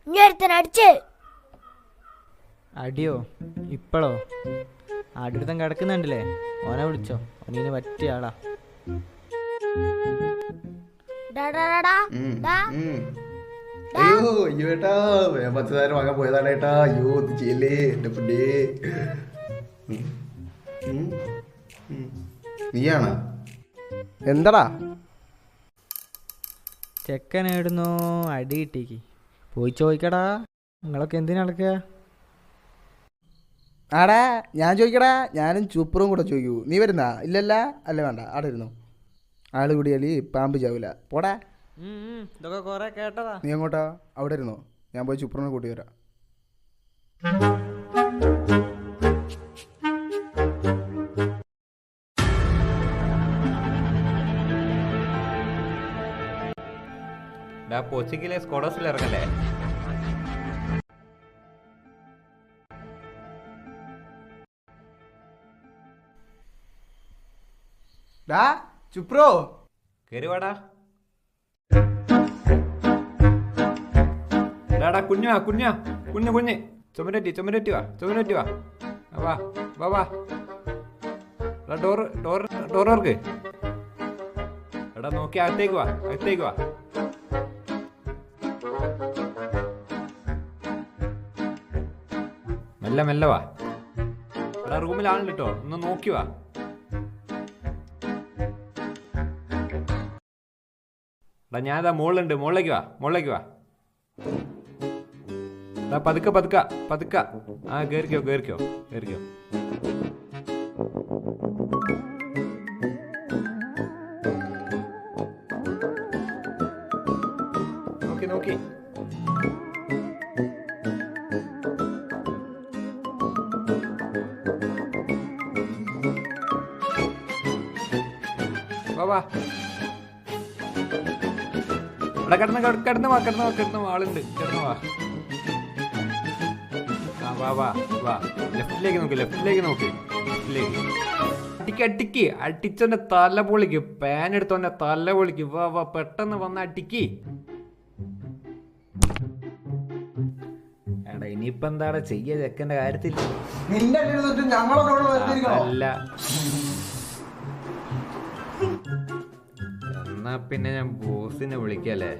അടിച്ച് അടിയോ? ഇപ്പോഴോ? ആടുത്തം കിടക്കുന്നുണ്ടല്ലേ? ഓനെ വിളിച്ചോ, ഓനീന് പറ്റിയ ആളാ. അയ്യോ അയ്യോ ഏട്ടാ, പച്ചതാരം വാങ്ങാൻ പോയതാണ് ഏട്ടാ. അയ്യോ ഇത് ചെയ്യല്ലേ എന്റെ പുണ്ടേ. നീയാണോ? എന്താടാ ചെക്കനേടുന്നോ അടി കിട്ടിക്ക് പോയി ചോദിക്കടാ. നിങ്ങളൊക്കെ എന്തിനാ നടക്കുക? ആടാ ഞാൻ ചോദിക്കടാ, ഞാനും ചുപ്പറും കൂടെ ചോദിക്കൂ. നീ വരുന്നാ? ഇല്ലല്ല. അല്ല വേണ്ട, അവിടെ ഇരുന്നു. ആള് കൂടിയാലി പാമ്പ് ചാവില്ല. പോടാ. ഇതൊക്കെ കൊറേ കേട്ടതാ. നീ അങ്ങോട്ടാ? അവിടെ ഇരുന്നോ, ഞാൻ പോയി ചുപ്പറിനെ കൂട്ടി വരാം. പോർച്ചുഗീലെ സ്ക്വാഡേഴ്സിൽ ഇറങ്ങല്ലേ? ഡാ ചുപ്രോ, കേറിവാടാ. ഡാടാ കുഞ്ഞാ കുഞ്ഞാ കുഞ്ഞ് കുഞ്ഞ് ചുമരറ്റി വാ വാ വാ വാ. ഡോർക്ക് എടാ നോക്കി അകത്തേക്ക് വാ. മെല്ലെ വാ. എടാ റൂമിലാണല്ലോ കേട്ടോ, ഒന്ന് നോക്കി വാ. എടാ ഞാനിതാ മുകളിലുണ്ട്, മുകളിലേക്ക് വാ. എടാ പതുക്ക. ആ കേറിക്കോ. നോക്കി വാ. എടാ കിടന്ന് വാ. ആളുണ്ട്, കിടന്ന് വാ. ആ വാ. ലെഫ്റ്റിലേക്ക് നോക്ക്. അടിക്ക്. അടിച്ചോന്റെ തല പൊളിക്ക്. പാൻ എടുത്തോന്റെ തല പൊളിക്ക്. വാ പെട്ടെന്ന് വന്ന് അടിക്ക്. എടാ ഇനിയിപ്പോ എന്താടാ ചെയ്യ ചെക്കന്റെ കാര്യത്തിൽ? അല്ല എന്നാ പിന്നെ ഞാൻ ബോസിനെ വിളിക്കല്ലേ?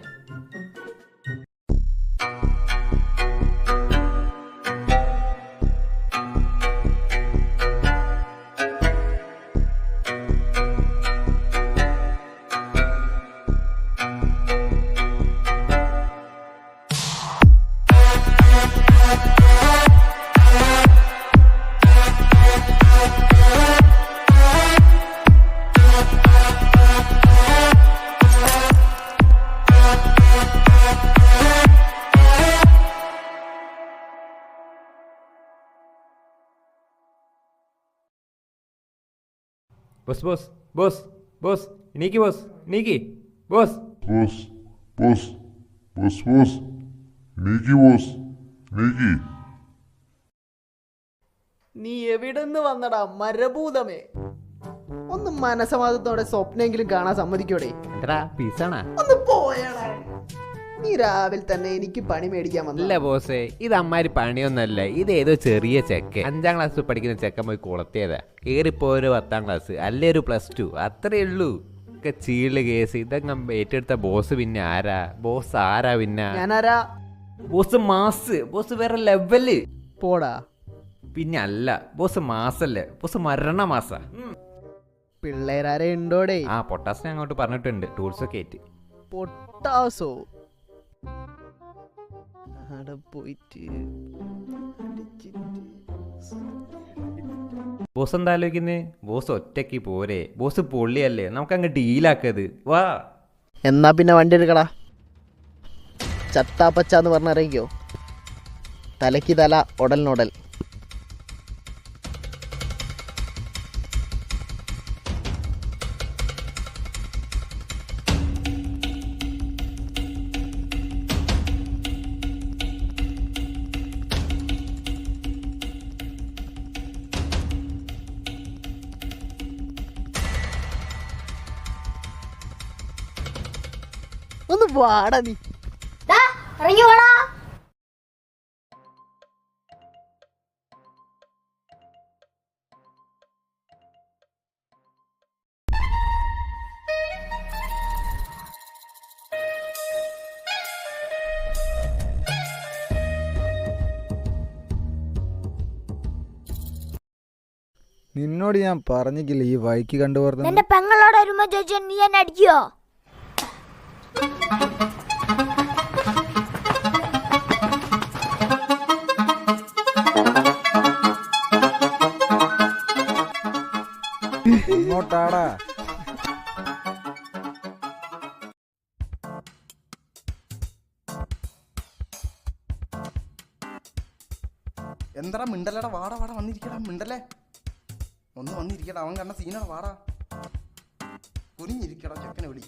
ബോസ് എണീക്ക് ബോസ്. നീ എവിടെന്ന് വന്നടാ മരഭൂതമേ? ഒന്ന് മനസമാധത്തോടെ സ്വപ്നെങ്കിലും കാണാൻ സമ്മതിക്കോടെ? ഒന്ന് പോയടാ. നീ രാവിലെ തന്നെ എനിക്ക് പണി മേടിക്കാൻ വന്നല്ല. അല്ല ബോസേ, ഇത് അമ്മാരി പണിയൊന്നല്ല. ഇത് ഏതോ ചെറിയ ചെക്കൻ, 5ാം ക്ലാസ് പഠിക്കുന്ന ചെക്കൻ പോയി കുളത്തിയതാ. കേറിപ്പോ ഒരു 10ാം ക്ലാസ്, അല്ലേ ഒരു +2, അത്രേ ഉള്ളൂ. ഒക്കെ ചീള് കേസ്. ഇതൊക്കെ ഏറ്റെടുത്ത ബോസ് പിന്നെ ആരാ? ബോസ് ആരാ പിന്നെ? ഞാനാരാ? Boss mass. ബോസ് വേറെ ലെവല്. പോടാ. പിന്നെ അല്ല, ബോസ് മാസല്ലേ, ബോസ് മരണമാസ. പിള്ളേരാരെ ഉണ്ടോടെ? ആ പൊട്ടാസിനെ അങ്ങോട്ട് പറഞ്ഞിട്ടുണ്ട്, ടൂൾസൊക്കെ ആയിട്ട്. പൊട്ടാസോ? പോയിട്ട് ബോസ് എന്താ ആലോചിക്കുന്നേ? ബോസ് ഒറ്റയ്ക്ക് പോരെ, ബോസ് പൊള്ളിയല്ലേ, നമുക്ക് അങ്ങ് ഡീലാക്കത്. വാ. എന്നാ പിന്നെ വണ്ടി എടുക്കടാ. ചത്താപ്പച്ചാന്ന് പറഞ്ഞറിയിക്കോ? തലയ്ക്ക് തല, ഉടലിനോടൽ. ഒന്ന് വാടാ നീ. ഇറങ്ങി വാടാ. നിന്നോട് ഞാൻ പറഞ്ഞില്ല ഈ വഴിക്ക് കണ്ടുപോർത്ത എന്റെ പെങ്ങളോട് ഒരുമ ചോദിച്ചാ നീ എന്നെ അടിക്കോ? ഇങ്ങോട്ടാടാ. എന്താടാ മിണ്ടല്ലടാ, വാടാ വാടാ വന്നിരിക്കടാ, മിണ്ടല്ലേ ഒന്ന് വന്നിരിക്കടാ, അവൻ കണ്ട സീനാണ്, വാടാ കുനിഞ്ഞിരിക്കടാ, ചെക്കനെ വിളി.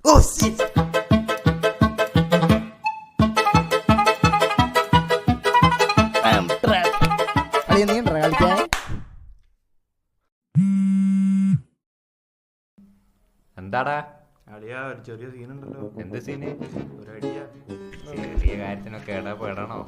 ഓ എന്താടാ അളിയാ ഒരു ചെറിയ സീനുണ്ടല്ലോ. എന്ത് സീന്? ഒരു ഐഡിയ. ചെറിയ കാര്യത്തിനൊക്കെ ഇടപെടണോ?